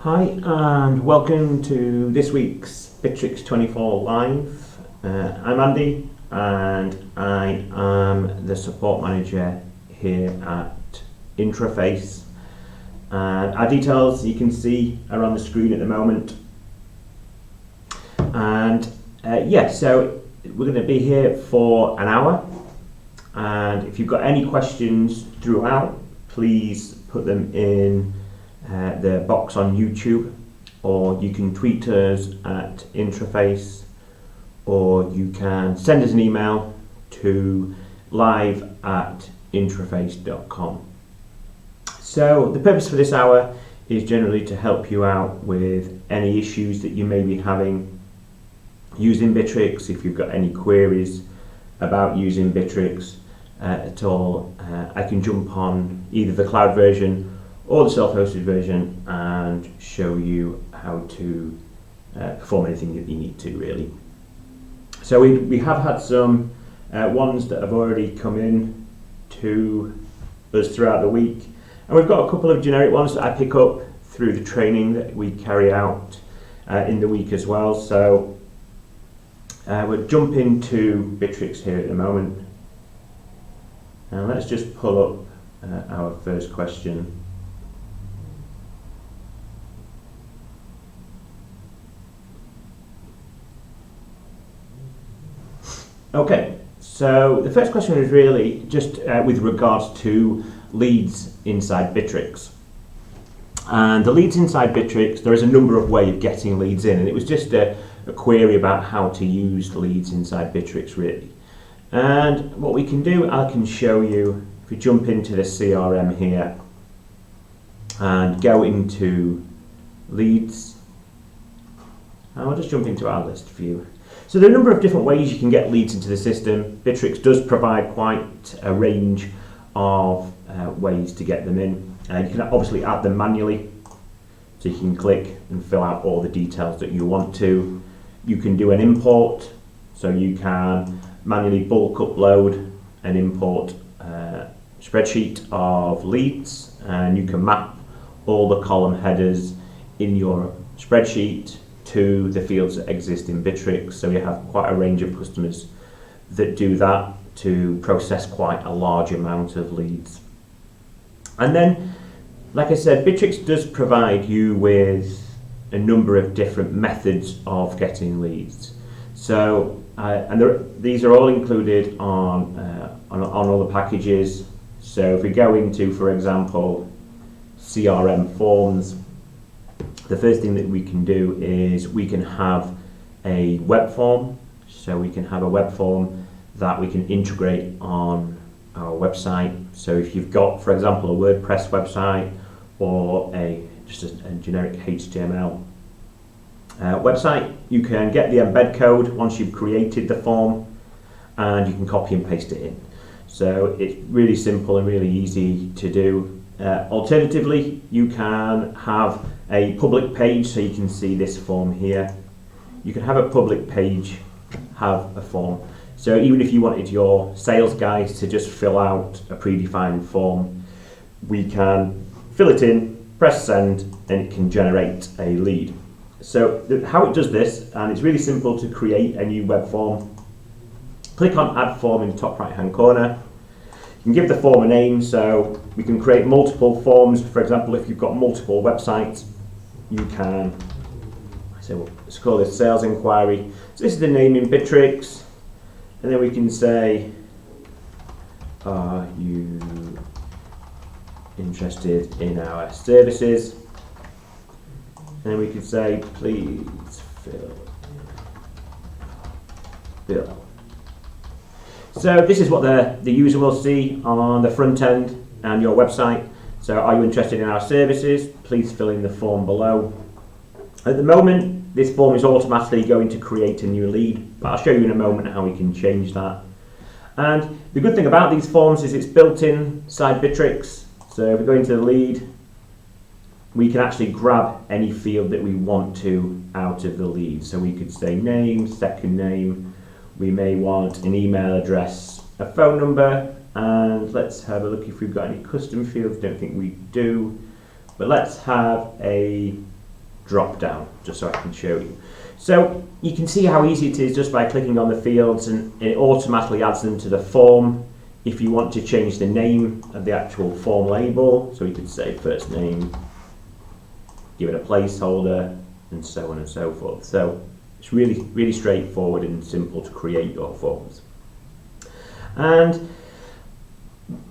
Hi and welcome to this week's Bitrix24 Live. I'm Andy and I am the support manager here at Interface. And our details you can see are on the screen at the moment. And so we're going to be here for an hour. And if you've got any questions throughout, please put them in the box on YouTube, or you can tweet us at Interface, or you can send us an email to live@interface.com. So the purpose for this hour is generally to help you out with any issues that you may be having using Bitrix. If you've got any queries about using Bitrix at all, I can jump on either the cloud version or the self-hosted version and show you how to perform anything that you need to, really. So we have had some ones that have already come in to us throughout the week, and we've got a couple of generic ones that I pick up through the training that we carry out in the week as well. So we'll jump into Bitrix here at the moment, and let's just pull up our first question. Okay, so the first question is really just with regards to leads inside Bitrix. And the leads inside Bitrix, there is a number of ways of getting leads in, and it was just a query about how to use leads inside Bitrix, really. And what we can do, I can show you, if we jump into the CRM here and go into leads, and we'll just jump into our list view. So there are a number of different ways you can get leads into the system. Bitrix does provide quite a range of ways to get them in. You can obviously add them manually, so you can click and fill out all the details that you want to. You can do an import, so you can manually bulk upload and import a spreadsheet of leads, and you can map all the column headers in your spreadsheet to the fields that exist in Bitrix. So you have quite a range of customers that do that to process quite a large amount of leads. And then, like I said, Bitrix does provide you with a number of different methods of getting leads. So, these are all included on all the packages. So if we go into, for example, CRM forms, the first thing that we can do is we can have a web form. So we can have a web form that we can integrate on our website. So if you've got, for example, a WordPress website or just a generic HTML website, you can get the embed code once you've created the form, and you can copy and paste it in. So it's really simple and really easy to do. Alternatively, you can have a public page, so you can see this form here. You can have a public page, have a form. So even if you wanted your sales guys to just fill out a predefined form, we can fill it in, press send, and it can generate a lead. So how it does this, and it's really simple to create a new web form. Click on add form in the top right hand corner. You can give the form a name, so we can create multiple forms. For example, if you've got multiple websites, you can say, well, let's call this sales inquiry. So this is the name in Bitrix, and then we can say, are you interested in our services? And then we can say, please fill. So this is what the user will see on the front end and your website. So are you interested in our services? Please fill in the form below. At the moment, this form is automatically going to create a new lead, but I'll show you in a moment how we can change that. And the good thing about these forms is it's built inside Bitrix. So if we go into the lead, we can actually grab any field that we want to out of the lead. So we could say name, second name. We may want an email address, a phone number, and let's have a look if we've got any custom fields. Don't think we do, but let's have a drop down, just so I can show you. So you can see how easy it is just by clicking on the fields, and it automatically adds them to the form. If you want to change the name of the actual form label, so we could say first name, give it a placeholder, and so on and so forth. So it's really straightforward and simple to create your forms. And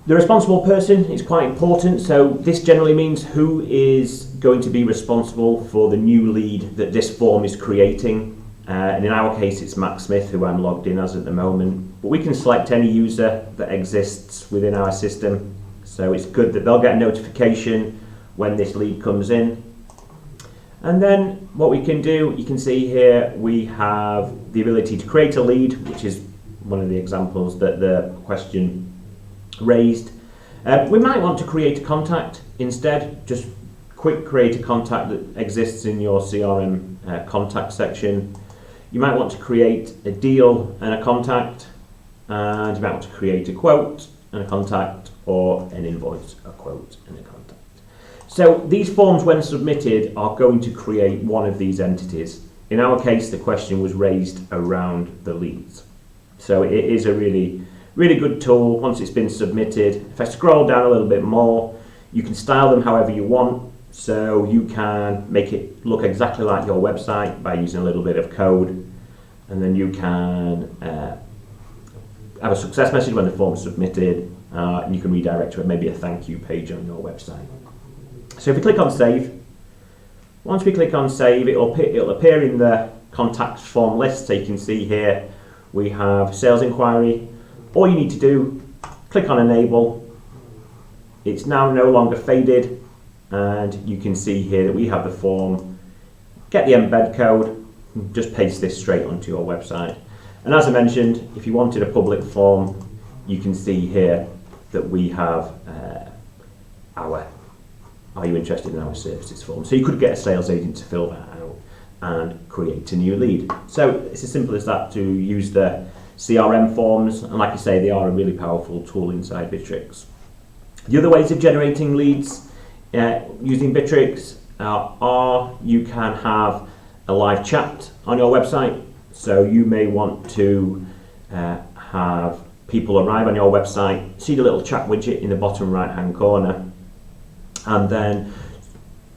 the responsible person is quite important. So this generally means who is going to be responsible for the new lead that this form is creating. And in our case, it's Matt Smith, who I'm logged in as at the moment. But we can select any user that exists within our system. So it's good that they'll get a notification when this lead comes in. And then what we can do, you can see here, we have the ability to create a lead, which is one of the examples that the question raised. We might want to create a contact instead, just quick create a contact that exists in your CRM contact section. You might want to create a deal and a contact, and you might want to create a quote and a contact, or an invoice, a quote and a contact. So these forms, when submitted, are going to create one of these entities. In our case, the question was raised around the leads. So it is a really good tool once it's been submitted. If I scroll down a little bit more, you can style them however you want. So you can make it look exactly like your website by using a little bit of code. And then you can have a success message when the form is submitted, and you can redirect to maybe a thank you page on your website. So if we click on save, once we click on save, it'll appear in the contacts form list. So you can see here we have sales inquiry. All you need to do, click on enable. It's now no longer faded, and you can see here that we have the form. Get the embed code, just paste this straight onto your website. And as I mentioned, if you wanted a public form, you can see here that we have our "Are you interested in our services?" form. So you could get a sales agent to fill that out and create a new lead. So it's as simple as that to use the CRM forms, and like I say, they are a really powerful tool inside Bitrix. The other ways of generating leads using Bitrix are you can have a live chat on your website. So you may want to have people arrive on your website, see the little chat widget in the bottom right hand corner, and then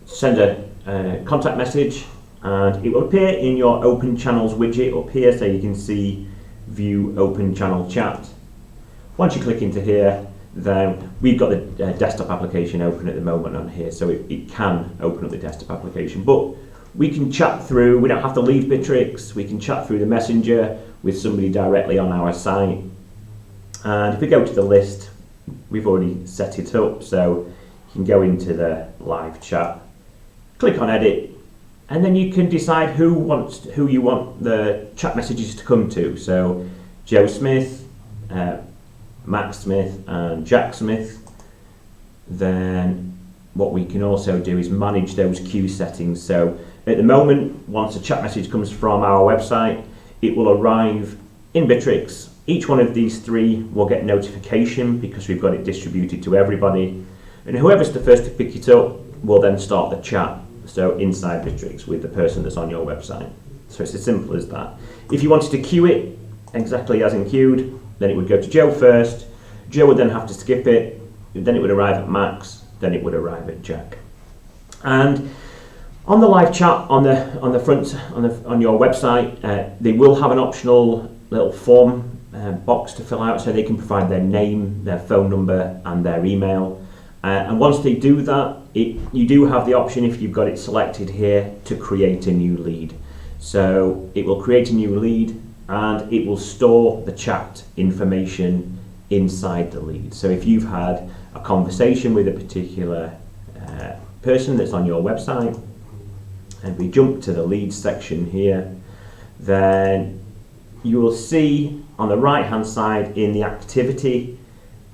send a contact message, and it will appear in your open channels widget up here, so you can see view open channel chat. Once you click into here, then we've got the desktop application open at the moment on here, so it can open up the desktop application, but we can chat through, we don't have to leave Bitrix, we can chat through the messenger with somebody directly on our site. And if we go to the list, we've already set it up, so you can go into the live chat, click on edit, and then you can decide who you want the chat messages to come to. So Joe Smith, Max Smith and Jack Smith. Then what we can also do is manage those queue settings. So at the moment, once a chat message comes from our website, it will arrive in Bitrix. Each one of these three will get notification because we've got it distributed to everybody. And whoever's the first to pick it up will then start the chat. So inside Bitrix with the person that's on your website. So it's as simple as that. If you wanted to queue it exactly as in queued, then it would go to Joe first. Joe would then have to skip it. Then it would arrive at Max. Then it would arrive at Jack. And on the live chat on the front on your website, they will have an optional little form box to fill out, so they can provide their name, their phone number, and their email. And once they do that, you do have the option, if you've got it selected here, to create a new lead. So it will create a new lead, and it will store the chat information inside the lead. So if you've had a conversation with a particular person that's on your website, and we jump to the leads section here, then you will see on the right hand side in the activity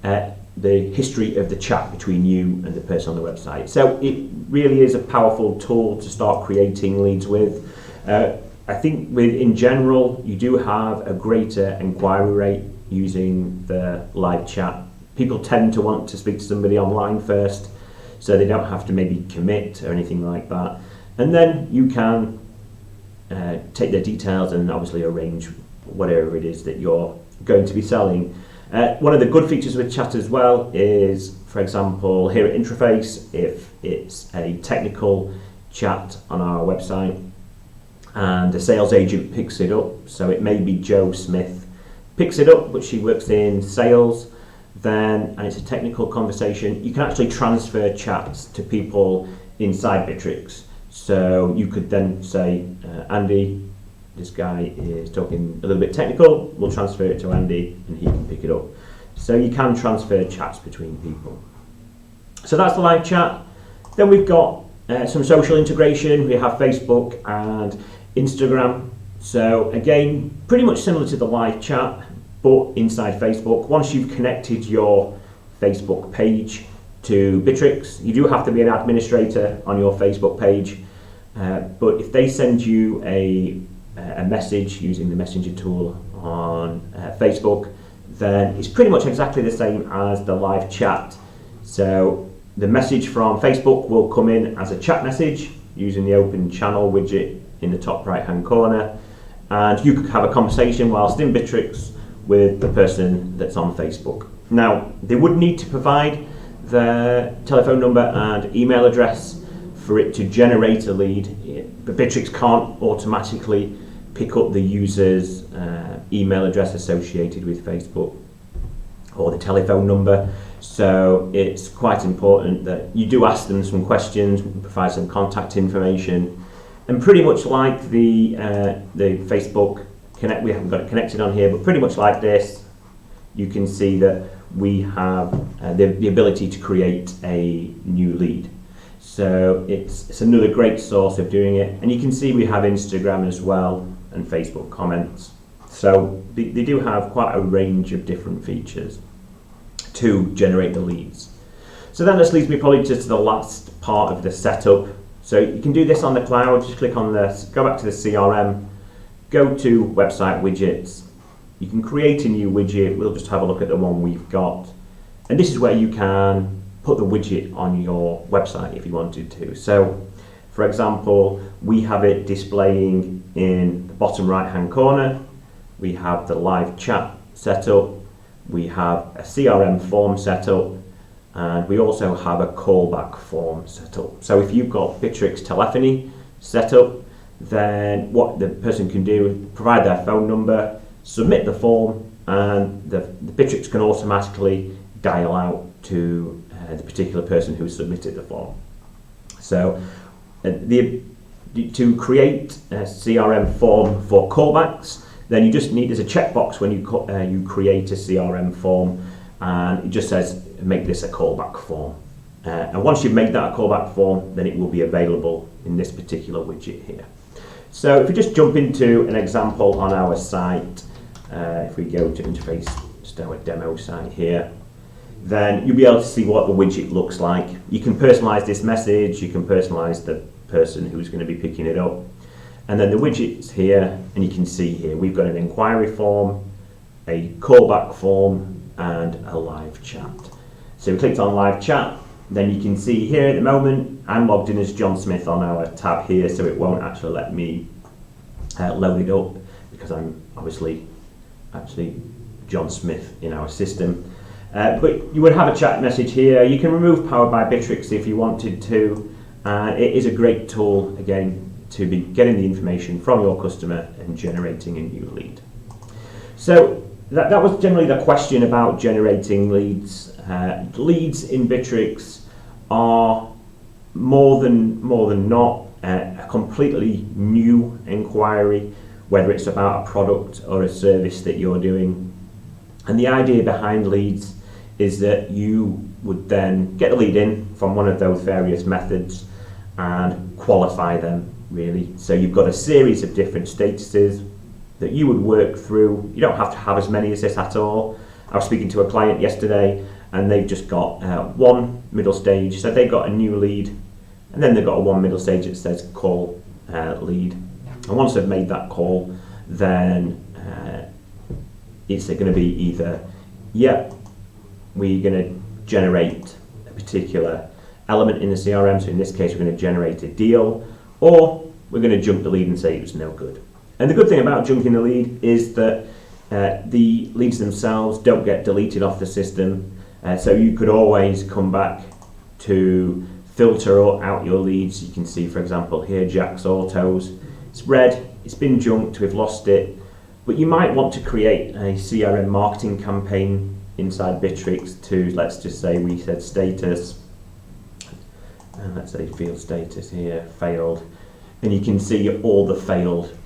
the history of the chat between you and the person on the website. So it really is a powerful tool to start creating leads with. I think in general, you do have a greater inquiry rate using the live chat. People tend to want to speak to somebody online first, so they don't have to maybe commit or anything like that. And then you can take their details and obviously arrange whatever it is that you're going to be selling. One of the good features with chat as well is, for example, here at Interface, if it's a technical chat on our website and a sales agent picks it up, so it may be Joe Smith picks it up, but she works in sales, and it's a technical conversation, you can actually transfer chats to people inside Bitrix. So you could then say, Andy, this guy is talking a little bit technical, we'll transfer it to Andy and he can pick it up. So you can transfer chats between people. So that's the live chat. Then we've got some social integration. We have Facebook and Instagram. So again, pretty much similar to the live chat, but inside Facebook. Once you've connected your Facebook page to Bitrix, you do have to be an administrator on your Facebook page. But if they send you a message using the messenger tool on Facebook, then it's pretty much exactly the same as the live chat. So the message from Facebook will come in as a chat message using the open channel widget in the top right hand corner, and you could have a conversation whilst in Bitrix with the person that's on Facebook. Now, they would need to provide their telephone number and email address for it to generate a lead, but Bitrix can't automatically pick up the user's email address associated with Facebook or the telephone number. So it's quite important that you do ask them some questions, provide some contact information, and pretty much like the Facebook Connect, we haven't got it connected on here, but pretty much like this, you can see that we have the ability to create a new lead. So it's another great source of doing it, and you can see we have Instagram as well and Facebook comments. So they do have quite a range of different features to generate the leads. So then this leads me probably just to the last part of the setup. So you can do this on the cloud. Just click on this, go back to the CRM, go to website widgets. You can create a new widget. We'll just have a look at the one we've got. And this is where you can put the widget on your website if you wanted to. So for example, we have it displaying in the bottom right hand corner. We have the live chat set up. We have a CRM form set up, and we also have a callback form set up. So if you've got Bitrix telephony set up, then what the person can do is provide their phone number, submit the form, and the Bitrix can automatically dial out to the particular person who submitted the form. So to create a CRM form for callbacks, then you just need, there's a checkbox when you create a CRM form, and it just says make this a callback form. And once you've made that a callback form, then it will be available in this particular widget here. So if we just jump into an example on our site, if we go to interface, just our demo site here, then you'll be able to see what the widget looks like. You can personalize this message, you can personalize the person who's going to be picking it up. And then the widget's here, and you can see here we've got an inquiry form, a callback form, and a live chat. So we clicked on live chat, then you can see here at the moment I'm logged in as John Smith on our tab here, so it won't actually let me load it up because I'm obviously actually John Smith in our system. But you would have a chat message here. You can remove Powered by Bitrix if you wanted to. It is a great tool, again, to be getting the information from your customer and generating a new lead. So that was generally the question about generating leads. Leads in Bitrix are more than not a completely new inquiry, whether it's about a product or a service that you're doing. And the idea behind leads is that you would then get a lead in from one of those various methods and qualify them, really. So you've got a series of different statuses that you would work through. You don't have to have as many as this at all. I was speaking to a client yesterday, and they've just got one middle stage. So they've got a new lead, and then they've got one middle stage that says call lead. And once they've made that call, then it's going to be either, yeah, we're going to generate a particular element in the CRM. So in this case, we're going to generate a deal, or we're going to junk the lead and say it was no good. And the good thing about junking the lead is that the leads themselves don't get deleted off the system, so you could always come back to filter out your leads. You can see, for example, here Jack's Autos. It's red, it's been junked, we've lost it, but you might want to create a CRM marketing campaign inside Bitrix to, let's just say we said status, and let's say field status here, failed, and you can see all the failed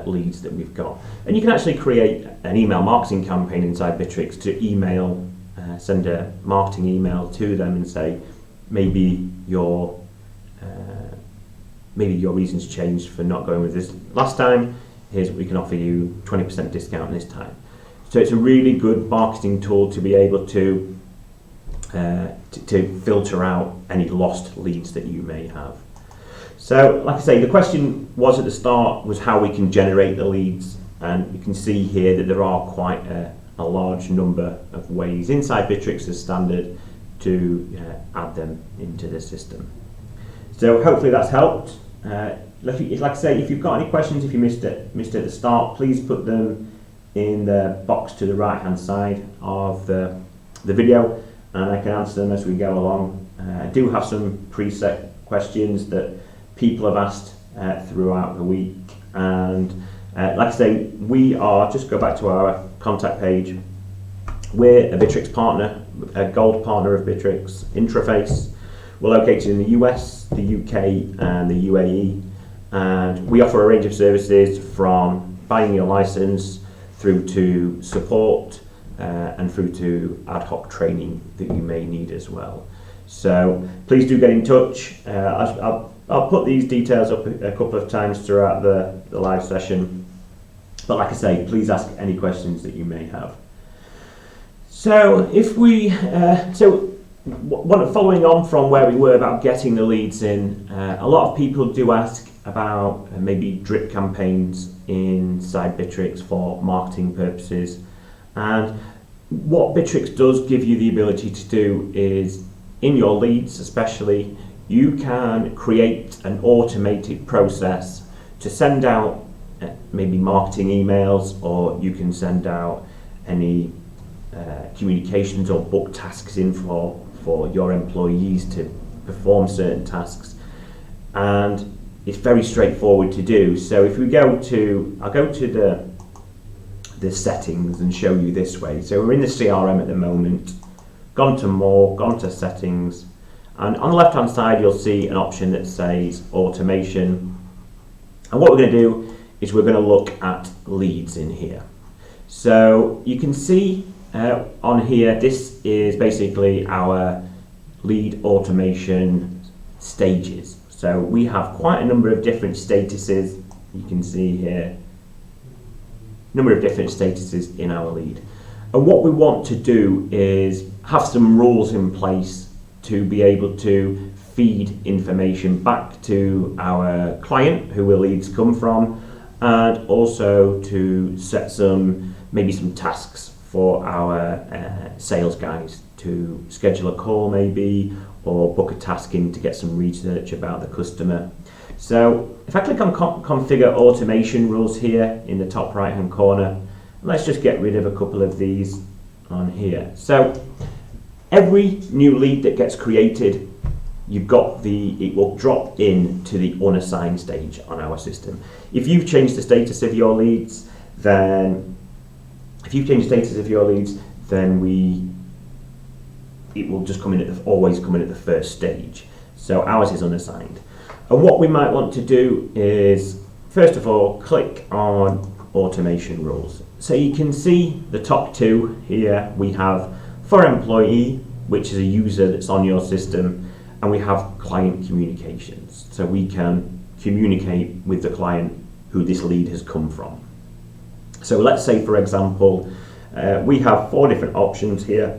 leads that we've got. And you can actually create an email marketing campaign inside Bitrix to email, send a marketing email to them and say, maybe your reasons changed for not going with this last time. Here's what we can offer you, 20% discount this time. So it's a really good marketing tool to be able to filter out any lost leads that you may have. So, like I say, the question was at the start was how we can generate the leads, and you can see here that there are quite a large number of ways inside Bitrix as standard to add them into the system. So hopefully that's helped. Like I say, if you've got any questions, if you missed it at the start, please put them in the box to the right hand side of the video, and I can answer them as we go along. I do have some preset questions that people have asked throughout the week, and like I say, we are, just go back to our contact page, we're a Bitrix partner, a gold partner of Bitrix Interface. We're located in the US, the UK and the UAE, and we offer a range of services from buying your license through to support and through to ad hoc training that you may need as well. So please do get in touch. I'll put these details up a couple of times throughout the live session, but like I say, please ask any questions that you may have. So if we, following on from where we were about getting the leads in, a lot of people do ask about maybe drip campaigns inside Bitrix for marketing purposes, and what Bitrix does give you the ability to do is, in your leads especially, you can create an automated process to send out maybe marketing emails, or you can send out any communications or book tasks in for your employees to perform certain tasks, and it's very straightforward to do. So if we go to, I'll go to the settings and show you this way. So we're in the CRM at the moment, gone to more, gone to settings, and on the left hand side you'll see an option that says automation, and what we're going to do is we're going to look at leads in here. So you can see on here, this is basically our lead automation stages. So we have quite a number of different statuses. You can see here, number of different statuses in our lead. And what we want to do is have some rules in place to be able to feed information back to our client who the leads come from, and also to set maybe some tasks for our sales guys to schedule a call maybe, or book a task in to get some research about the customer. So if I click on configure automation rules here in the top right hand corner, let's just get rid of a couple of these on here. So every new lead that gets created, it will drop into the unassigned stage on our system. If you've changed the status of your leads, then it will just come in always come in at the first stage. So ours is unassigned. And what we might want to do is, first of all, click on automation rules. So you can see the top two here. We have for employee, which is a user that's on your system, and we have client communications. So we can communicate with the client who this lead has come from. So let's say, for example, we have 4 different options here.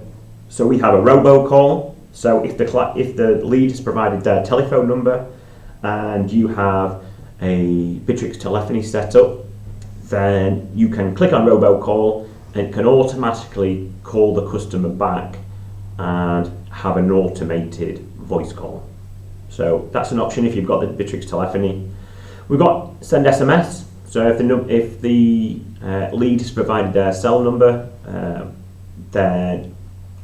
So we have a robocall. So if the lead has provided their telephone number and you have a Bitrix telephony set up, then you can click on robocall and it can automatically call the customer back and have an automated voice call. So that's an option if you've got the Bitrix telephony. We've got send SMS. So if the lead has provided their cell number, then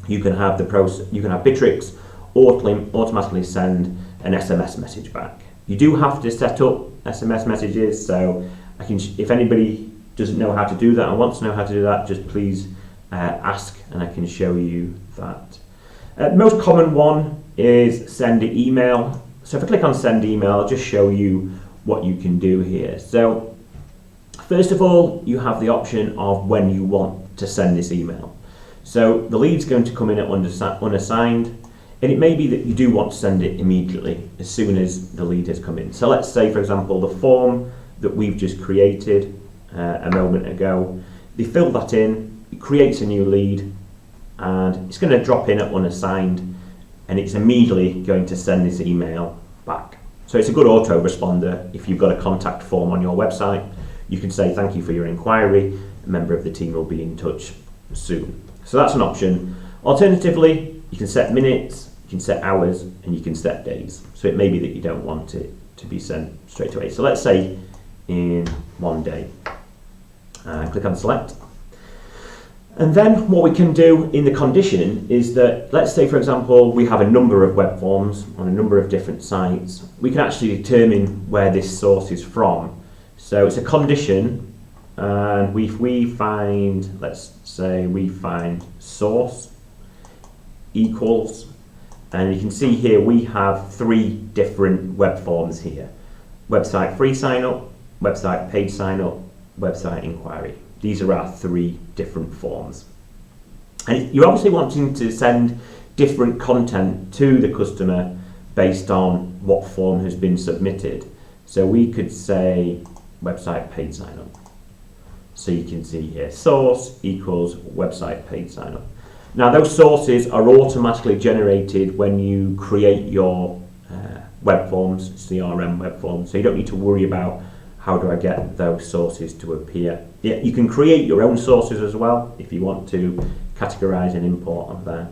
you can have Bitrix automatically send an SMS message back. You do have to set up SMS messages, so if anybody doesn't know how to do that and wants to know how to do that, just please ask and I can show you that. The most common one is send email. So if I click on send email, I'll just show you what you can do here. So first of all, you have the option of when you want to send this email. So the lead's going to come in at unassigned, and it may be that you do want to send it immediately as soon as the lead has come in. So let's say, for example, the form that we've just created a moment ago, they fill that in, it creates a new lead, and it's going to drop in at unassigned, and it's immediately going to send this email back. So it's a good autoresponder. If you've got a contact form on your website, you can say thank you for your inquiry, a member of the team will be in touch soon. So that's an option. Alternatively, you can set minutes, you can set hours, and you can set days. So it may be that you don't want it to be sent straight away. So let's say in 1 day. Click on select. And then what we can do in the condition is that, let's say for example, we have a number of web forms on a number of different sites. We can actually determine where this source is from. So it's a condition, and if we find, let's say we find source equals, and you can see here we have 3 different web forms here. Website free sign up, website paid sign up, website inquiry. These are our 3 different forms. And you're obviously wanting to send different content to the customer based on what form has been submitted. So we could say website paid sign up. So you can see here source equals website paid sign up. Now those sources are automatically generated when you create your web forms, CRM web forms. So you don't need to worry about how do I get those sources to appear. Yeah, you can create your own sources as well if you want to categorize and import them there.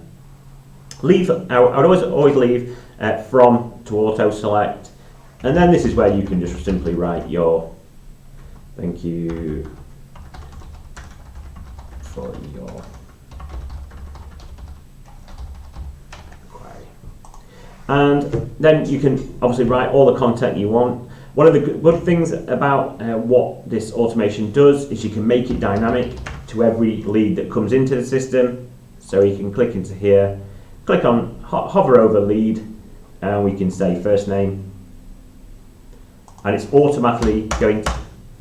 I would always leave from to auto select, and then this is where you can just simply write your thank you for your inquiry. And then you can obviously write all the content you want. One of the good things about what this automation does is you can make it dynamic to every lead that comes into the system. So you can click into here, click on hover over lead, and we can say first name, and it's automatically going to,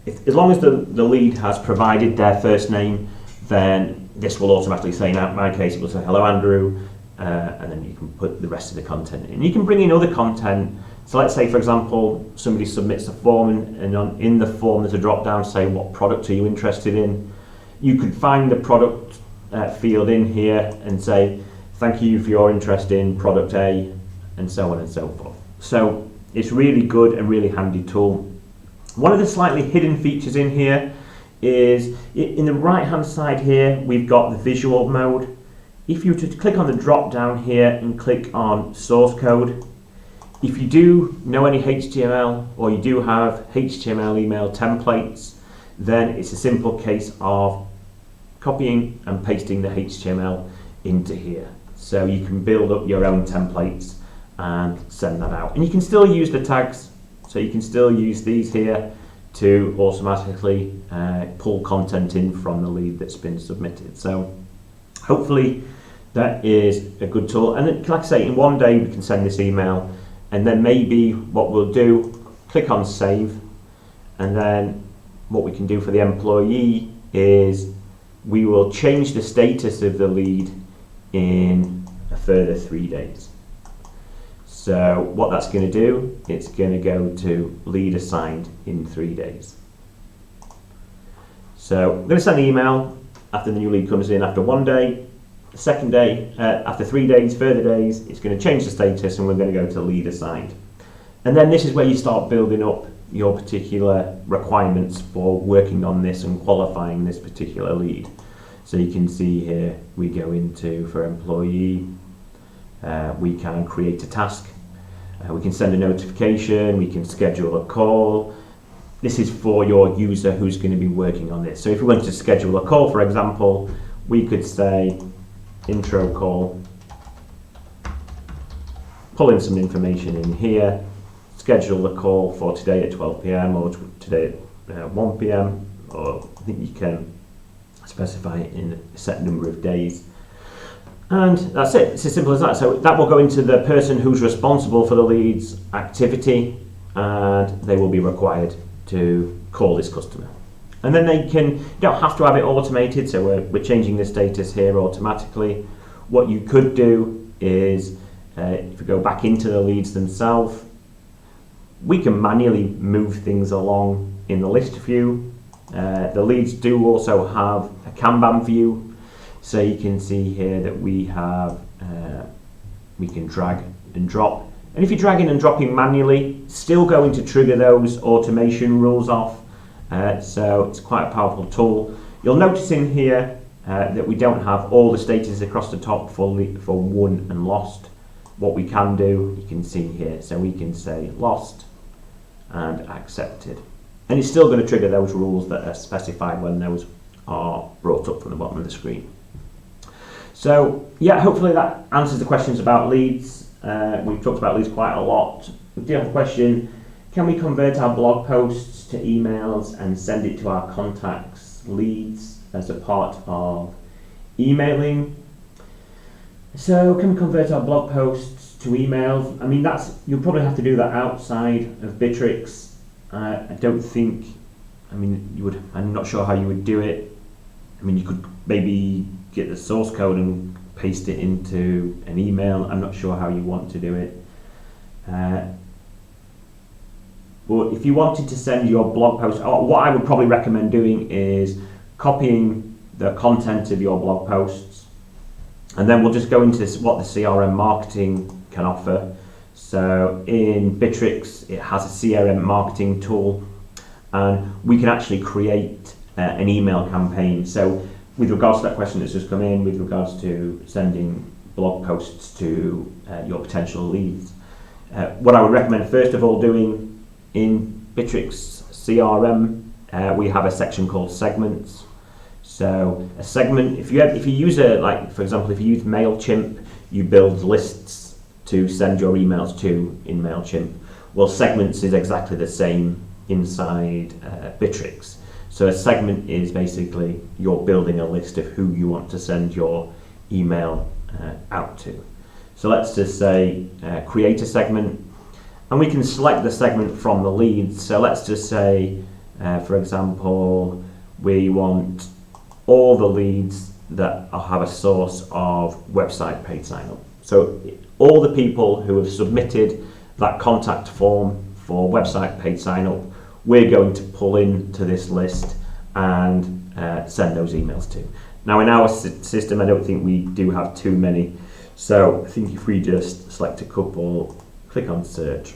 as long as the lead has provided their first name, then this will automatically say, now in my case it will say hello Andrew, and then you can put the rest of the content in. You can bring in other content. So let's say, for example, somebody submits a form, and in the form there's a drop down saying what product are you interested in. You could find the product field in here and say thank you for your interest in product A, and so on and so forth. So it's really good and really handy tool. One of the slightly hidden features in here is in the right hand side here we've got the visual mode. If you were to click on the drop down here and click on source code, if you do know any HTML or you do have HTML email templates, then it's a simple case of copying and pasting the HTML into here. So you can build up your own templates and send that out. And you can still use the tags, so you can still use these here to automatically pull content in from the lead that's been submitted. So hopefully that is a good tool. And like I say, in 1 day we can send this email, and then maybe what we'll do, click on save, and then what we can do for the employee is we will change the status of the lead in a further 3 days. So what that's going to do, it's going to go to lead assigned in 3 days. So I'm going to send the email after the new lead comes in after 1 day. The second day, after 3 days, further days, it's going to change the status and we're going to go to lead assigned. And then this is where you start building up your particular requirements for working on this and qualifying this particular lead. So you can see here we go into, for employee, we can create a task, we can send a notification, we can schedule a call, this is for your user who's going to be working on this. So if we wanted to schedule a call, for example, we could say intro call, pull in some information in here, schedule the call for today at 12 p.m. or today at 1 p.m. or I think you can specify it in a set number of days. And that's it. It's as simple as that. So that will go into the person who's responsible for the leads activity, and they will be required to call this customer. And then you don't have to have it automated, so we're changing the status here automatically. What you could do is, if we go back into the leads themselves, we can manually move things along in the list view. The leads do also have a Kanban view. So you can see here that we have, we can drag and drop. And if you're dragging and dropping manually, still going to trigger those automation rules off. So it's quite a powerful tool. You'll notice in here that we don't have all the statuses across the top for won and lost. What we can do, you can see here. So we can say lost and accepted. And it's still going to trigger those rules that are specified when those are brought up from the bottom of the screen. So yeah, hopefully that answers the questions about leads. We've talked about leads quite a lot. We do have a question: can we convert our blog posts to emails and send it to our contacts leads as a part of emailing? So can we convert our blog posts to emails? I mean, you'll probably have to do that outside of Bitrix. I don't think, I mean, you would. I'm not sure how you would do it. I mean, you could maybe get the source code and paste it into an email. I'm not sure how you want to do it. But if you wanted to send your blog post, what I would probably recommend doing is copying the content of your blog posts, and then we'll just go into what the CRM marketing can offer. So in Bitrix, it has a CRM marketing tool, and we can actually create an email campaign. So with regards to that question that's just come in, with regards to sending blog posts to your potential leads, what I would recommend first of all doing in Bitrix CRM, we have a section called segments. So a segment, if you use for example, if you use MailChimp, you build lists to send your emails to in MailChimp. Well, segments is exactly the same inside Bitrix. So a segment is basically you're building a list of who you want to send your email out to. So let's just say create a segment, and we can select the segment from the leads. So let's just say, for example, we want all the leads that have a source of website paid sign up. So all the people who have submitted that contact form for website paid sign up, we're going to pull into this list and send those emails to. Now in our system, I don't think we do have too many. So I think if we just select a couple, click on search.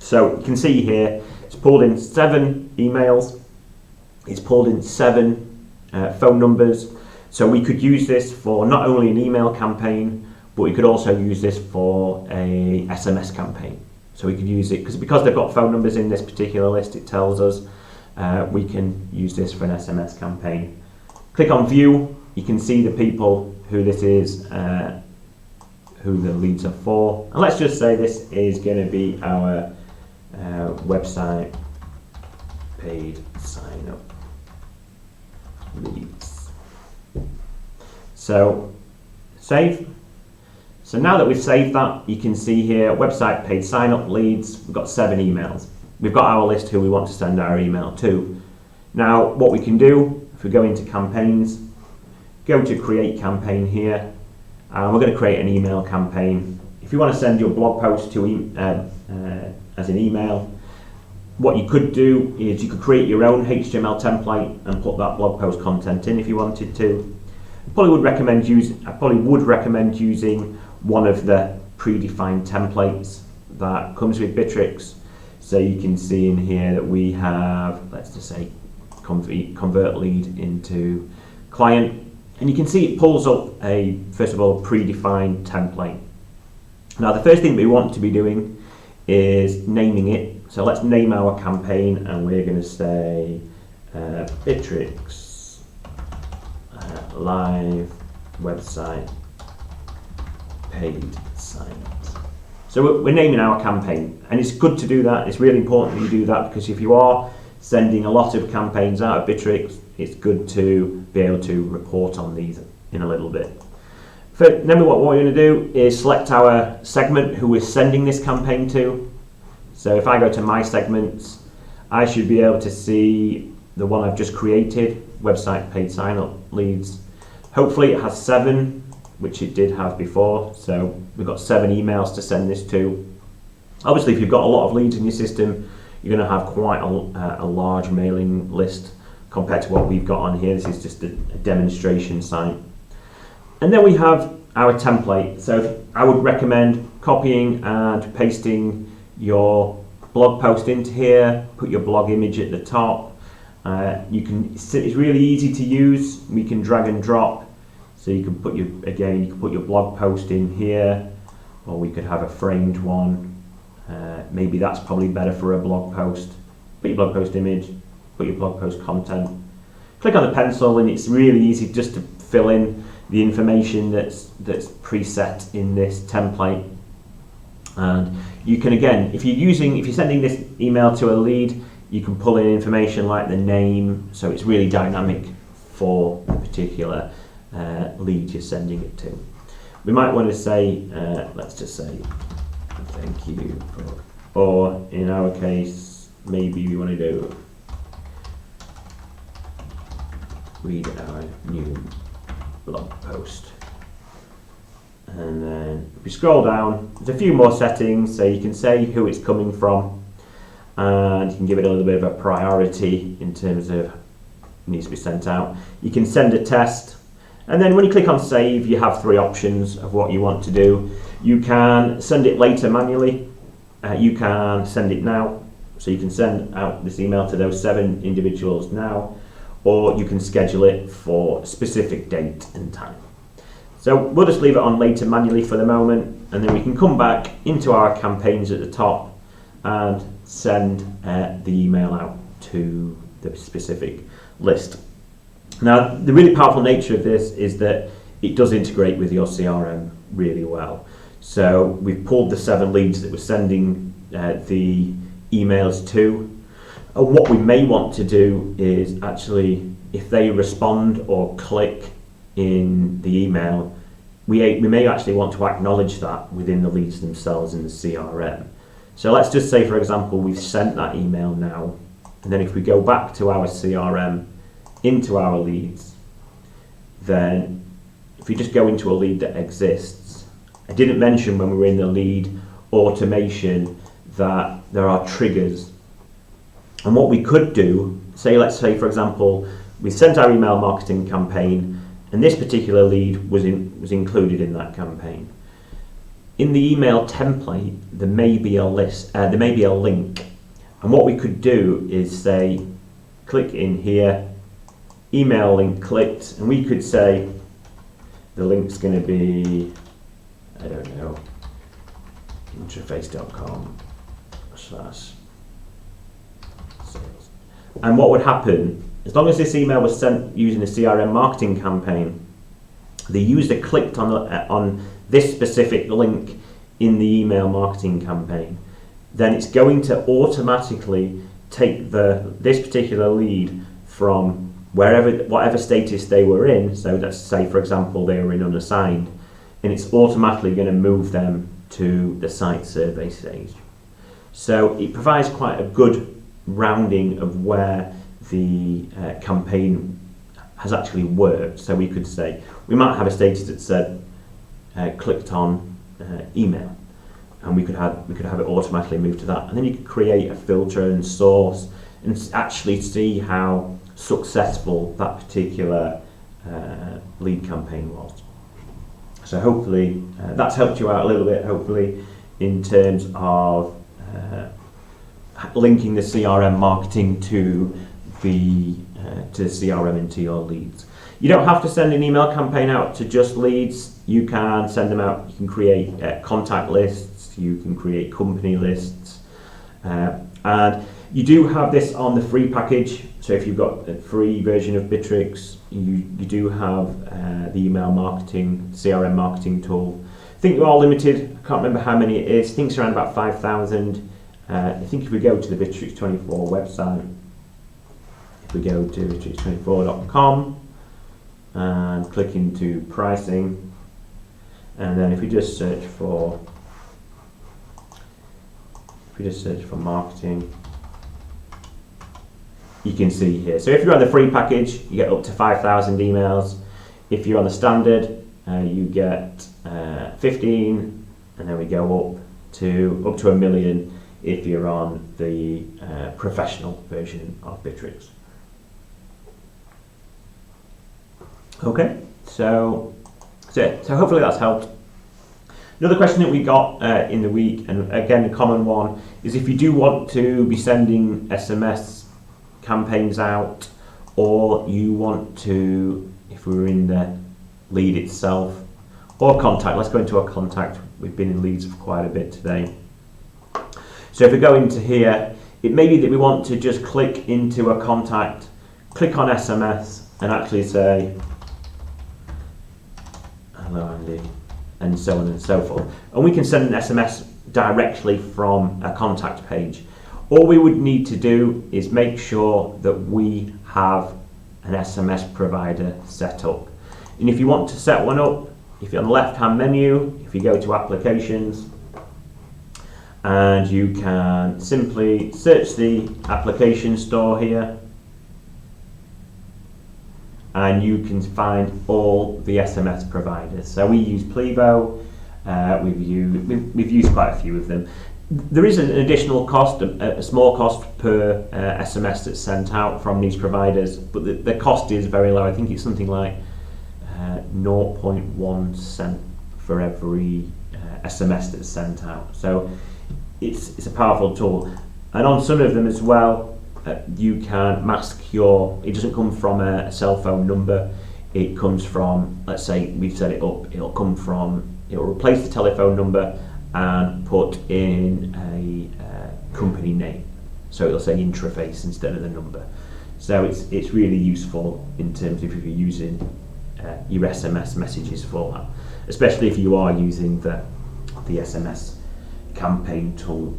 So you can see here, it's pulled in 7 emails. It's pulled in 7 phone numbers. So we could use this for not only an email campaign, but we could also use this for a SMS campaign. So we could use it because they've got phone numbers in this particular list. It tells us we can use this for an SMS campaign. Click on view. You can see the people who this is, who the leads are for. And let's just say this is going to be our website paid sign up leads. So save. So now that we've saved that, you can see here, website paid sign up leads, we've got 7 emails. We've got our list who we want to send our email to. Now, what we can do, if we go into campaigns, go to create campaign here, and we're going to create an email campaign. If you want to send your blog post to as an email, what you could do is you could create your own HTML template and put that blog post content in if you wanted to. I probably would recommend using one of the predefined templates that comes with Bitrix. So you can see in here that we have, let's just say, convert lead into client, and you can see it pulls up first of all, a predefined template. Now the first thing we want to be doing is naming it. So let's name our campaign, and we're going to say Bitrix live website paid sign up. So we're naming our campaign, and it's good to do that. It's really important that you do that, because if you are sending a lot of campaigns out of Bitrix, it's good to be able to report on these in a little bit. Then what we're going to do is select our segment who we're sending this campaign to. So if I go to my segments, I should be able to see the one I've just created, website paid sign up leads. Hopefully it has 7, which it did have before. So we've got 7 emails to send this to. Obviously, if you've got a lot of leads in your system, you're going to have quite a large mailing list compared to what we've got on here. This is just a demonstration site. And then we have our template. So I would recommend copying and pasting your blog post into here, put your blog image at the top. It's really easy to use. We can drag and drop. So you can put your blog post in here, or we could have a framed one. Maybe that's probably better for a blog post. Put your blog post image, put your blog post content. Click on the pencil, and it's really easy just to fill in the information that's preset in this template. And you can, again, if you're sending this email to a lead, you can pull in information like the name, so it's really dynamic for the particular lead you're sending it to. We might want to say, let's just say, thank you for, or in our case, maybe we want to do read our new blog post. And then if we scroll down, there's a few more settings, so you can say who it's coming from, and you can give it a little bit of a priority in terms of it needs to be sent out. You can send a test, and then when you click on save, you have 3 options of what you want to do. You can send it later manually, you can send it now, so you can send out this email to those 7 individuals now, or you can schedule it for a specific date and time. So we'll just leave it on later manually for the moment, and then we can come back into our campaigns at the top and send the email out to the specific list. Now, the really powerful nature of this is that it does integrate with your CRM really well. So we've pulled the 7 leads that we're sending the emails to. And what we may want to do is actually, if they respond or click in the email, we may actually want to acknowledge that within the leads themselves in the CRM. So let's just say, for example, we've sent that email now, and then if we go back to our CRM, into our leads, then if we just go into a lead that exists, I didn't mention when we were in the lead automation that there are triggers. And what we could do, let's say for example, we sent our email marketing campaign, and this particular lead was included in that campaign. In the email template, there may be a link, and what we could do is say, click in here, email link clicked, and we could say the link's going to be, I don't know, interface.com/sales. And what would happen, as long as this email was sent using a CRM marketing campaign, the user clicked on this specific link in the email marketing campaign, then it's going to automatically take this particular lead from whatever status they were in. So let's say, for example, they were in unassigned, and it's automatically going to move them to the site survey stage. So it provides quite a good rounding of where the campaign has actually worked. So we could say, we might have a status that said clicked on email, and we could have it automatically move to that, and then you could create a filter and source and actually see how successful that particular lead campaign was. So hopefully that's helped you out a little bit, hopefully, in terms of linking the CRM marketing to the CRM and to your leads. You don't have to send an email campaign out to just leads. You can send them out. You can create contact lists. You can create company lists. And you do have this on the free package, so if you've got a free version of Bitrix, you do have the email marketing, CRM marketing tool. I think they're all limited, I can't remember how many it is, I think it's around about 5,000. I think if we go to the Bitrix24 website, if we go to bitrix24.com and click into pricing, and then if we just search for marketing, you can see here. So if you're on the free package, you get up to 5,000 emails. If you're on the standard, you get 15, and then we go up to 1 million if you're on the professional version of Bitrix. Okay, so that's it. So hopefully that's helped. Another question that we got in the week, and again a common one, is if you do want to be sending SMS campaigns out, or you want to, if we were in the lead itself, or contact, let's go into our contact. We've been in leads for quite a bit today. So if we go into here, it may be that we want to just click into a contact, click on SMS, and actually say, hello Andy, and so on and so forth. And we can send an SMS directly from a contact page. All we would need to do is make sure that we have an SMS provider set up. And if you want to set one up, if you're on the left-hand menu, if you go to applications, and you can simply search the application store here, and you can find all the SMS providers. So we use Plevo, we've used quite a few of them. There is an additional cost, a small cost per SMS that's sent out from these providers, but the cost is very low. I think it's something like 0.1 cent for every SMS that's sent out. So it's a powerful tool. And on some of them as well, you can mask it doesn't come from a cell phone number, it comes from, let's say we've set it up, it'll replace the telephone number and put in a company name. So it'll say Intraface instead of the number. So it's really useful in terms of if you're using your SMS messages for that, especially if you are using the SMS campaign tool.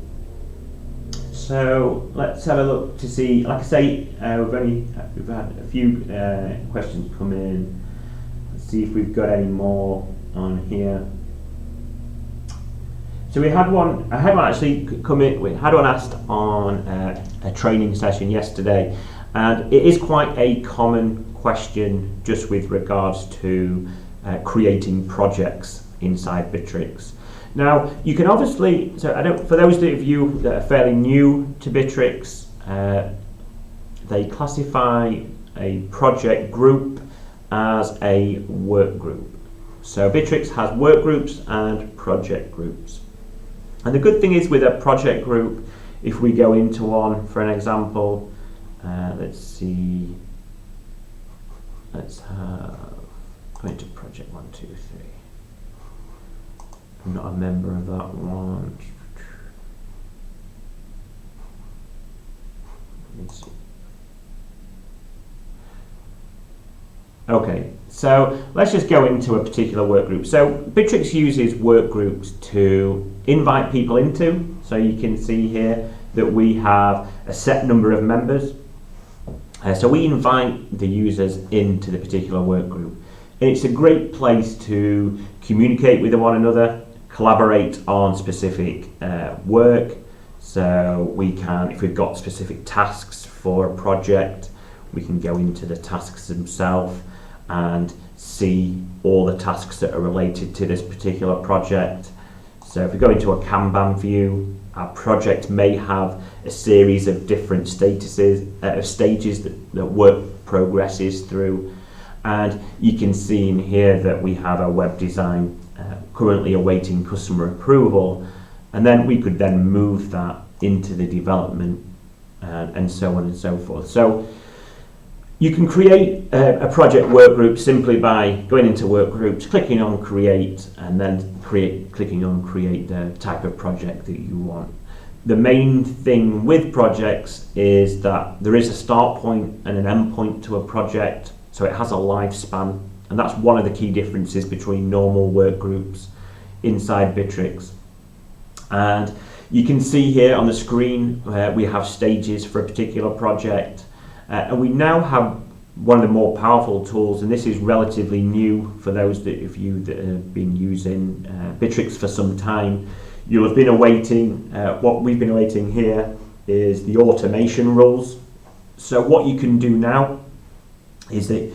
So let's have a look to see, like I say, we've had a few questions come in. Let's see if we've got any more on here. So I had one actually come in, we had one asked on a training session yesterday, and it is quite a common question just with regards to creating projects inside Bitrix. Now, you can obviously, for those of you that are fairly new to Bitrix, they classify a project group as a work group. So Bitrix has work groups and project groups. And the good thing is with a project group, if we go into one, for an example, let's see, go into project 1, 2, 3. I'm not a member of that one. Let me see. Okay, so let's just go into a particular work group. So Bitrix uses work groups to invite people into. So you can see here that we have a set number of members. So we invite the users into the particular work group. And it's a great place to communicate with one another, collaborate on specific work. So we can, if we've got specific tasks for a project, we can go into the tasks themselves and see all the tasks that are related to this particular project. So if we go into a Kanban view, our project may have a series of different stages that work progresses through. And you can see in here that we have a web design currently awaiting customer approval, and then we could then move that into the development and so on and so forth. So you can create a project work group simply by going into work groups, clicking on create, and then clicking on create the type of project that you want. the main thing with projects is that there is a start point and an end point to a project, so it has a lifespan, and that's one of the key differences between normal work groups inside Bitrix. And you can see here on the screen we have stages for a particular project, and we now have one of the more powerful tools, and this is relatively new for those of you that have been using Bitrix for some time. You'll have been awaiting, what we've been awaiting here is the automation rules. So what you can do now is that,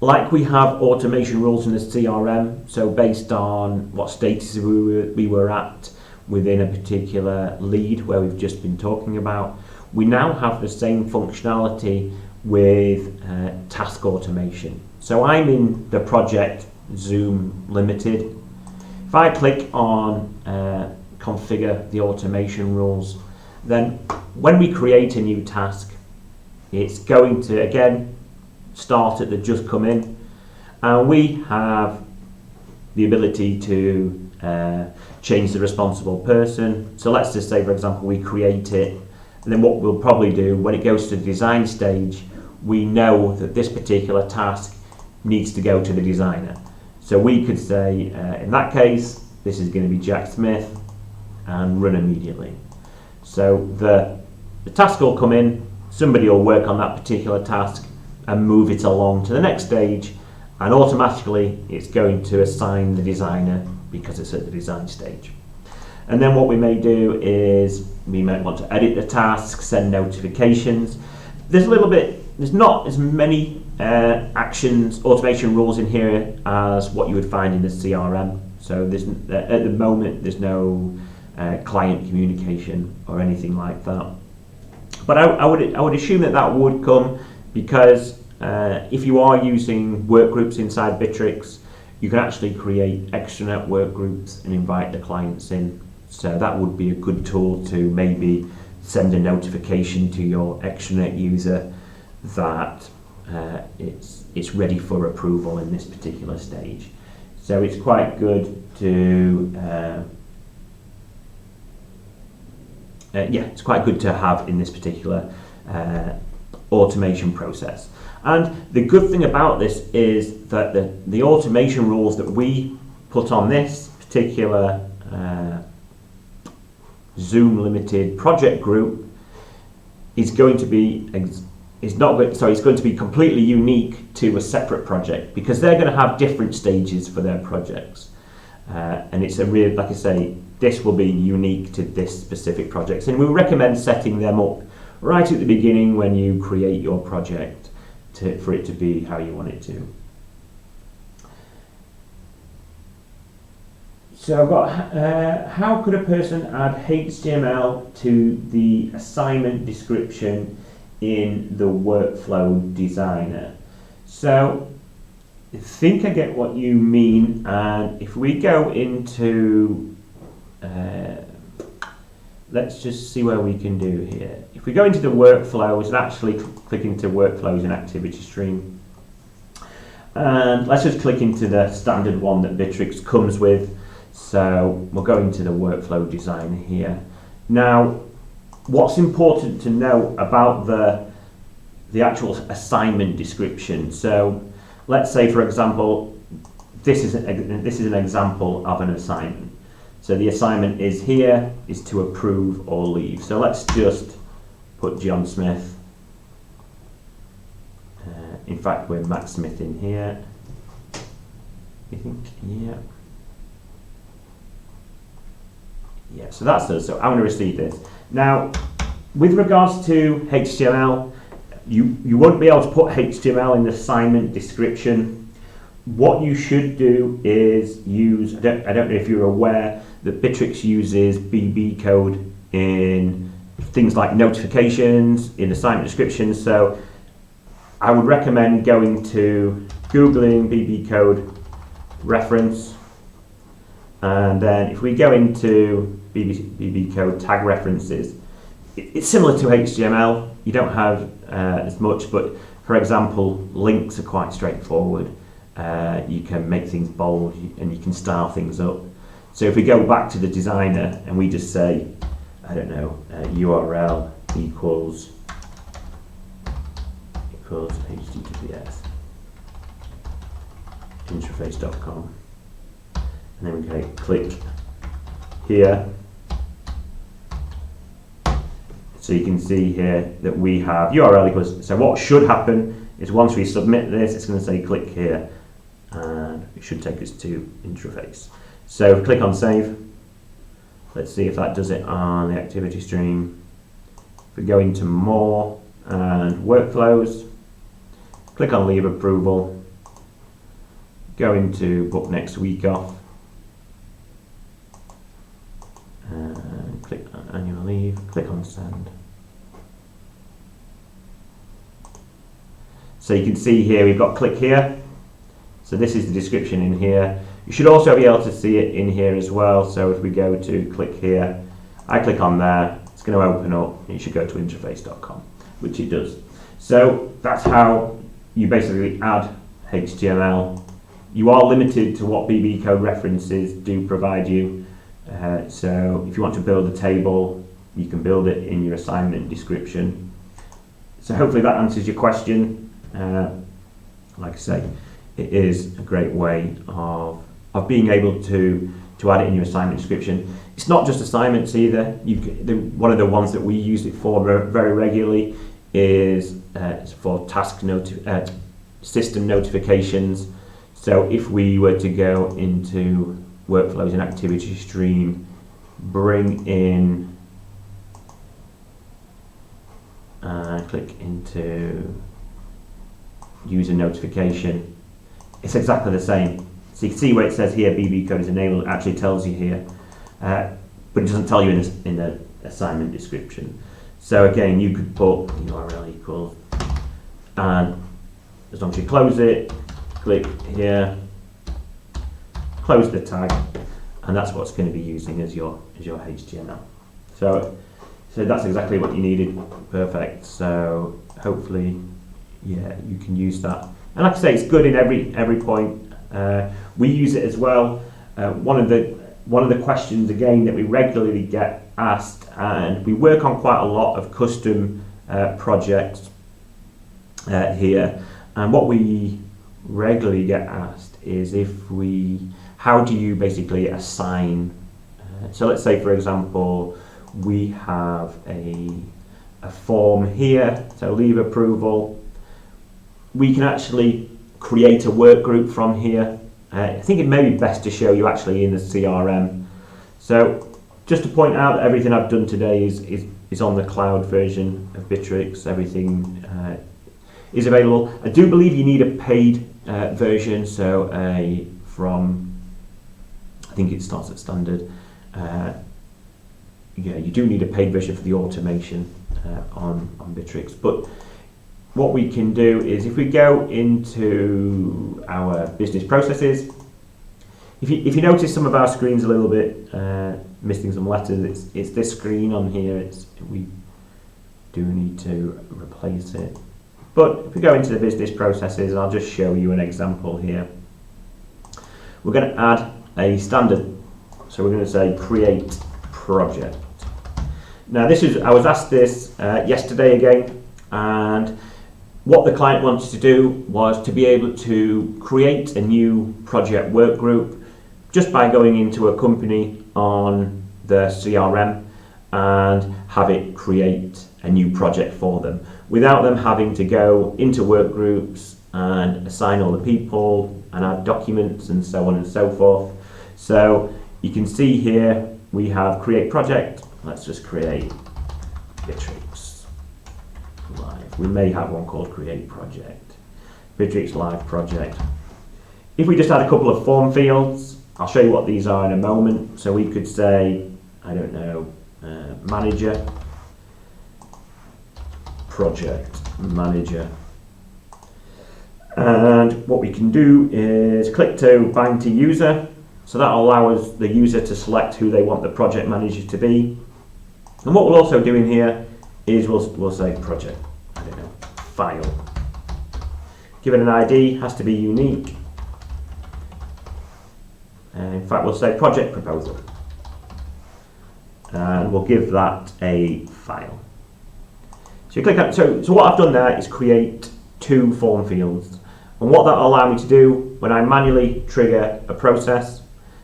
like we have automation rules in the CRM, so based on what status we were at within a particular lead where we've just been talking about, we now have the same functionality with task automation. So I'm in the project Zoom Limited. If I click on configure the automation rules, then when we create a new task, it's going to again start at the just come in, and we have the ability to change the responsible person. So let's just say, for example, we create it, and then what we'll probably do when it goes to the design stage, we know that this particular task needs to go to the designer. So we could say, in that case, this is going to be Jack Smith, and run immediately. So the task will come in, somebody will work on that particular task and move it along to the next stage, and automatically it's going to assign the designer because it's at the design stage. And then what we may do is we might want to edit the task, send notifications. There's not as many automation rules in here as what you would find in the CRM. So at the moment there's no client communication or anything like that. But I would assume that would come because if you are using work groups inside Bitrix, you can actually create extranet work groups and invite the clients in. So that would be a good tool to maybe send a notification to your extranet user that it's ready for approval in this particular stage. So it's quite good to it's quite good to have in this particular automation process. And the good thing about this is that the automation rules that we put on this particular Zoom Limited project group is going to be it's going to be completely unique to a separate project, because they're going to have different stages for their projects, and it's a real, like I say, this will be unique to this specific project, and we recommend setting them up right at the beginning when you create your project for it to be how you want it to. So I've got how could a person add HTML to the assignment description in the workflow designer? So I think I get what you mean, and if we go into let's just see where we can do here. If we go into the workflows and actually click into workflows and activity stream, and let's just click into the standard one that Bitrix comes with. So we'll go into the workflow designer here. Now, what's important to know about the actual assignment description? So let's say, for example, this is an example of an assignment. So the assignment is here, is to approve or leave. So let's just put John Smith. In fact, we're Matt Smith in here. I think, yeah. Yeah, so that's us. So I'm going to receive this. Now, with regards to HTML, you won't be able to put HTML in the assignment description. What you should do is use, I don't know if you're aware that Bitrix uses BB code in things like notifications, in assignment descriptions. So I would recommend going to Googling BB code reference, and then if we go into BB code tag references, it's similar to HTML. You don't have as much, but for example, links are quite straightforward. You can make things bold and you can style things up. So if we go back to the designer and we just say I don't know, URL equals https interface.com, and then we can click here. So you can see here that we have URL equals, so what should happen is once we submit this, it's going to say click here, and it should take us to interface. So click on save. Let's see if that does it on the activity stream. If we go into more and workflows, click on leave approval, go into book next week off, and click on annual leave, click on send. So you can see here we've got click here. So this is the description in here. You should also be able to see it in here as well. So if we go to click here, I click on there, it's going to open up, and you should go to interface.com, which it does. So that's how you basically add HTML. You are limited to what BB code references do provide you. So if you want to build a table, you can build it in your assignment description. So hopefully that answers your question. Like I say, it is a great way of being able to add it in your assignment description. It's not just assignments either. One of the ones that we use it for very regularly is for system notifications. So if we were to go into workflows and activity stream, bring in and click into user notification, it's exactly the same. So you can see where it says here BB code is enabled, it actually tells you here, but it doesn't tell you in the assignment description. So again, you could put URL equals, and as long as you close it, click here, close the tag, and that's what's going to be using as your HTML. So that's exactly what you needed. Perfect. So hopefully, yeah, you can use that. And like I say, it's good in every point. We use it as well. One of the questions again that we regularly get asked, and we work on quite a lot of custom projects here. And what we regularly get asked is how do you basically assign? So let's say, for example, we have a form here. So leave approval. We can actually create a work group from here. I think it may be best to show you actually in the CRM. So just to point out that everything I've done today is on the cloud version of Bitrix. Everything is available. I do believe you need a paid version, so I think it starts at standard. Yeah, you do need a paid version for the automation on Bitrix. But what we can do is if we go into our business processes, if you notice some of our screens a little bit missing some letters, it's this screen on here. We do need to replace it. But if we go into the business processes, I'll just show you an example here. We're going to add a standard. So we're going to say create project. Now I was asked this yesterday again, and what the client wanted to do was to be able to create a new project work group just by going into a company on the CRM and have it create a new project for them without them having to go into work groups and assign all the people and add documents and so on and so forth. So you can see here we have create project. Let's just create Bitrix Live. We may have one called create project. Bitrix Live project. If we just add a couple of form fields, I'll show you what these are in a moment. So we could say, I don't know, manager, project manager. And what we can do is click to bind to user. So that will allow us, the user, to select who they want the project manager to be. And what we'll also do in here is we'll say project, I don't know, file. Give it an ID, has to be unique. In fact, we'll say project proposal. and we'll give that a file. So you click on, so what I've done there is create 2 form fields, and what that will allow me to do when I manually trigger a process,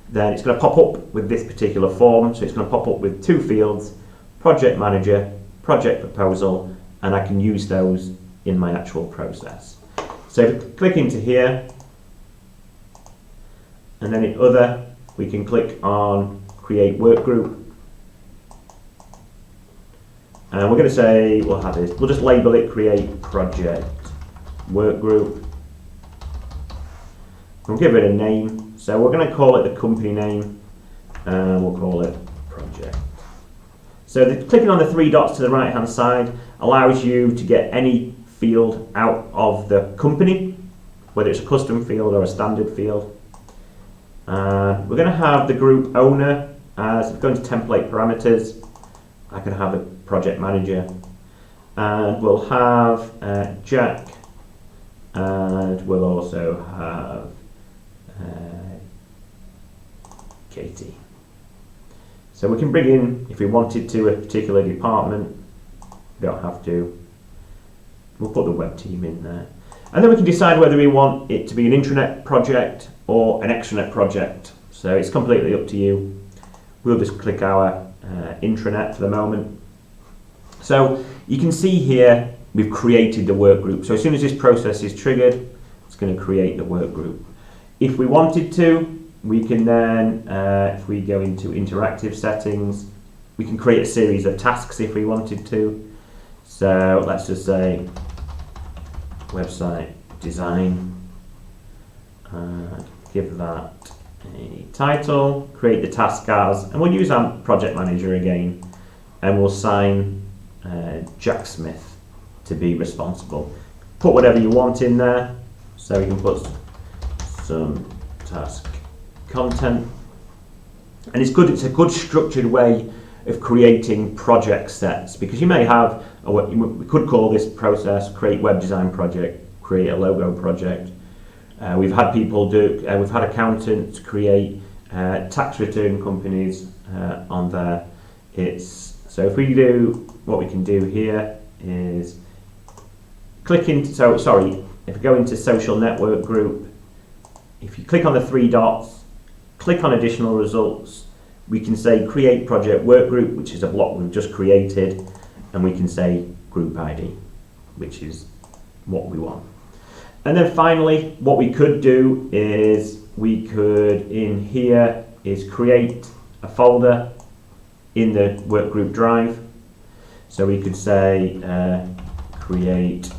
then it's going to pop up with this particular form. So it's going to pop up with 2 fields, project manager, project proposal, and I can use those in my actual process. So if we click into here, and then in other, we can click on create work group. And we're going to say, we'll just label it create project work group. We'll give it a name. So we're going to call it the company name, and we'll call it project. So clicking on the 3 dots to the right hand side allows you to get any field out of the company, whether it's a custom field or a standard field. We're going to have the group owner as going to template parameters. I can have a project manager, and we'll have Jack, and we'll also have Katie. So we can bring in, if we wanted to, a particular department. We don't have to. We'll put the web team in there. And then we can decide whether we want it to be an intranet project or an extranet project. So it's completely up to you. We'll just click our intranet for the moment. So you can see here we've created the work group. So as soon as this process is triggered, it's going to create the work group. If we wanted to, we can then, if we go into interactive settings, we can create a series of tasks if we wanted to. So let's just say website design, give that a title, create the task as, and we'll use our project manager again, and we'll assign Jack Smith to be responsible. Put whatever you want in there, so you can put some task content, and it's a good structured way of creating project sets, because you may have, we could call this process create web design project, create a logo project. We've had people do, we've had accountants create tax return companies on there. So if we do, what we can do here is click into, if we go into social network group, if you click on the 3 dots, click on additional results, we can say create project work group, which is a block we've just created, and we can say group ID, which is what we want. And then finally, what we could do is we could, in here, is create a folder in the workgroup drive. So we could say create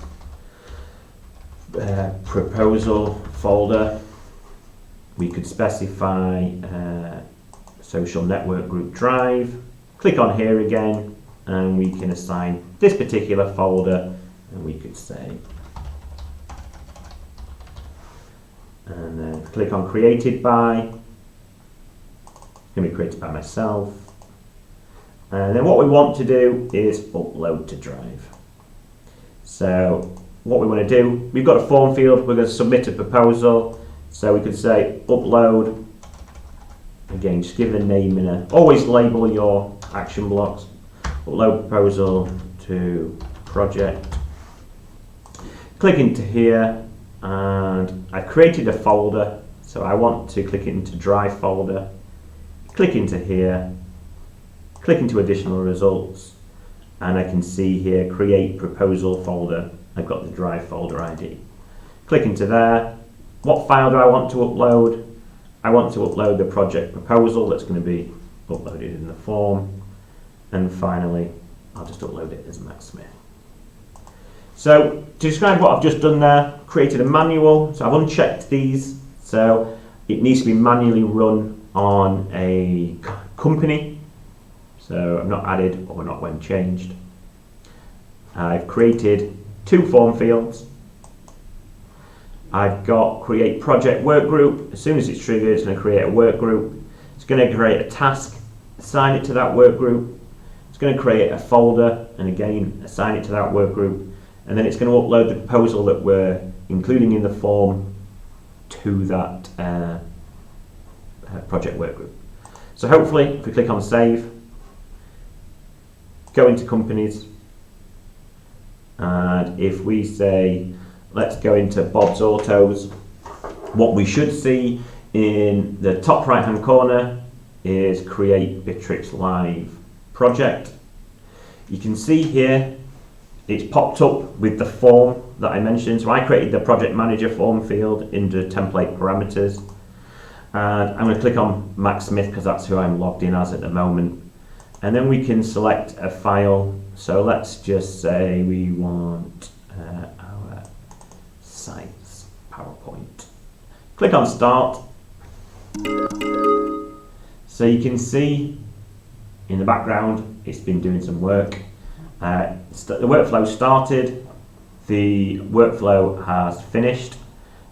proposal folder. We could specify social network group drive. Click on here again, and we can assign this particular folder, and we could say, and then click on created by. It's going to be created by myself. And then what we want to do is upload to Drive. So what we want to do, we've got a form field, we're going to submit a proposal. So we could say upload. Again, just give it a name always label your action blocks. Upload proposal to project. Click into here, and I've created a folder, so I want to click into Drive folder. Click into here, click into additional results, and I can see here create proposal folder. I've got the Drive folder ID. Click into there. What file do I want to upload? I want to upload the project proposal that's going to be uploaded in the form. And finally, I'll just upload it as Matt Smith. So to describe what I've just done there, created a manual. So I've unchecked these. So it needs to be manually run on a company. So I've not added or not when changed. I've created 2 form fields. I've got create project work group. As soon as it's triggered, it's going to create a work group. It's going to create a task, assign it to that work group. It's going to create a folder, and again, assign it to that work group. And then it's going to upload the proposal that we're including in the form to that project work group. So hopefully, if we click on save, go into companies, and if we say, let's go into Bob's Autos, what we should see in the top right hand corner is create Bitrix Live project. You can see here it's popped up with the form that I mentioned. So I created the project manager form field into template parameters, and I'm going to click on Max Smith because that's who I'm logged in as at the moment, and then we can select a file. So let's just say we want our sites PowerPoint. Click on start. So you can see in the background it's been doing some work. The workflow started, the workflow has finished.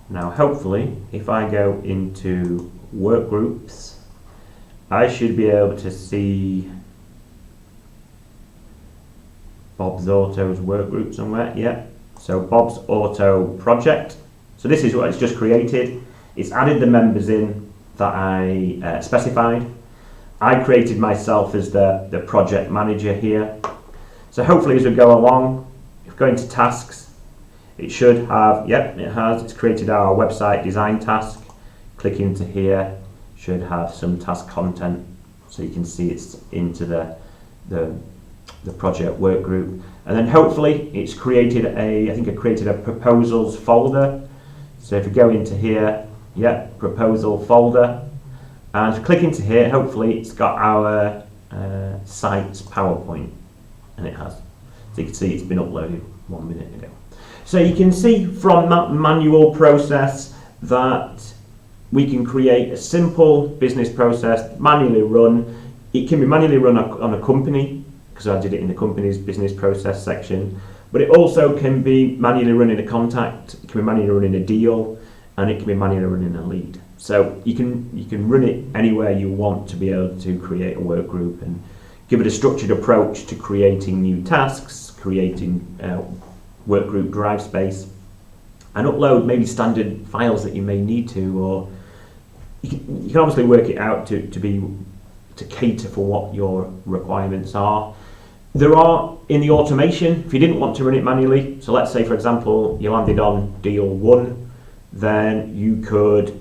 Now hopefully if I go into work groups, I should be able to see Bob's Auto's work group somewhere. Yeah, so Bob's Auto project. So this is what it's just created. It's added the members in that I specified. I created myself as the project manager here. So hopefully as we go along, if we go into tasks, it should have, yep, it has, it's created our website design task. Click into here, should have some task content, so you can see it's into the project work group. And then hopefully it's created I think it created a proposals folder. So if we go into here, yep, proposal folder, and click into here, hopefully it's got our site's PowerPoint. And it has. So you can see it's been uploaded 1 minute ago. So you can see from that manual process that we can create a simple business process, manually run. It can be manually run on a company, because I did it in the company's business process section, but it also can be manually run in a contact, it can be manually run in a deal, and it can be manually run in a lead. So you can run it anywhere you want to be able to create a work group and give it a structured approach to creating new tasks, creating work group drive space, and upload maybe standard files that you may need to, or you can obviously work it out to cater for what your requirements are. There are, in the automation, if you didn't want to run it manually, so let's say for example you landed on deal 1, then you could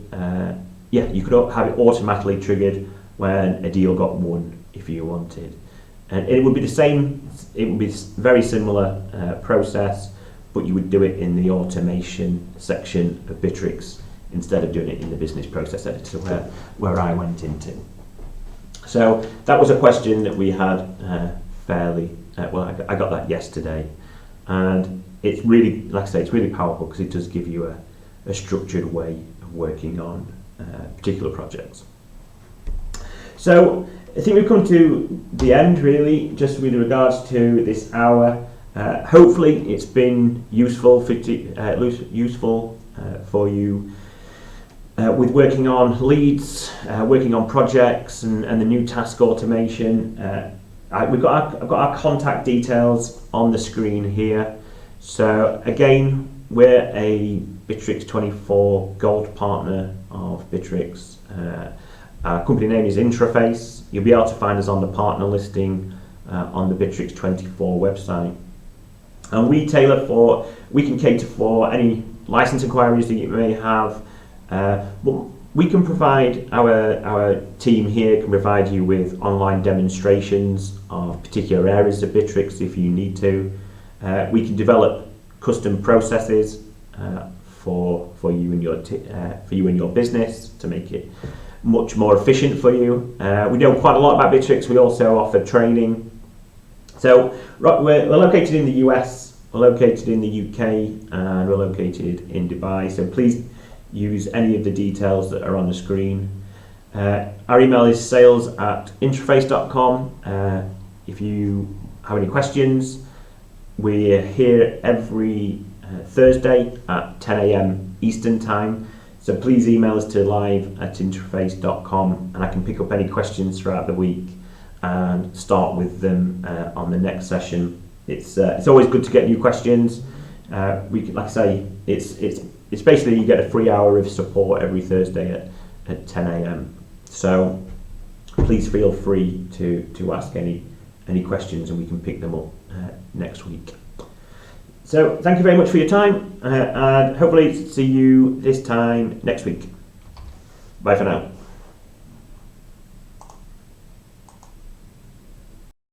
you could have it automatically triggered when a deal got won if you wanted, and it would be the same. It would be very similar process, but you would do it in the automation section of Bitrix instead of doing it in the business process editor where I went into. So that was a question that we had fairly well. I got that yesterday, and it's really, like I say, it's really powerful because it does give you a structured way of working on particular projects. So I think we've come to the end, really, just with regards to this hour. Hopefully it's been useful for you with working on leads, working on projects, and the new task automation. I've got our contact details on the screen here. So again, we're a Bitrix24 Gold partner of Bitrix. Our company name is Intraface. You'll be able to find us on the partner listing on the Bitrix24 website. And we can cater for any license inquiries that you may have. But we can provide, our team here can provide you with online demonstrations of particular areas of Bitrix if you need to. We can develop custom processes for you and your business to make it much more efficient for you. We know quite a lot about Bitrix. We also offer training. So we're located in the US, we're located in the UK, and we're located in Dubai. So please use any of the details that are on the screen. Our email is sales@intraface.com. If you have any questions, we're here every Thursday at 10 a.m. Eastern Time. So please email us to live@intraface.com, and I can pick up any questions throughout the week and start with them on the next session. It's always good to get new questions. Like I say, it's basically you get a free hour of support every Thursday at 10 a.m. So please feel free to ask any any questions and we can pick them up next week. So thank you very much for your time, and hopefully see you this time next week. Bye for now.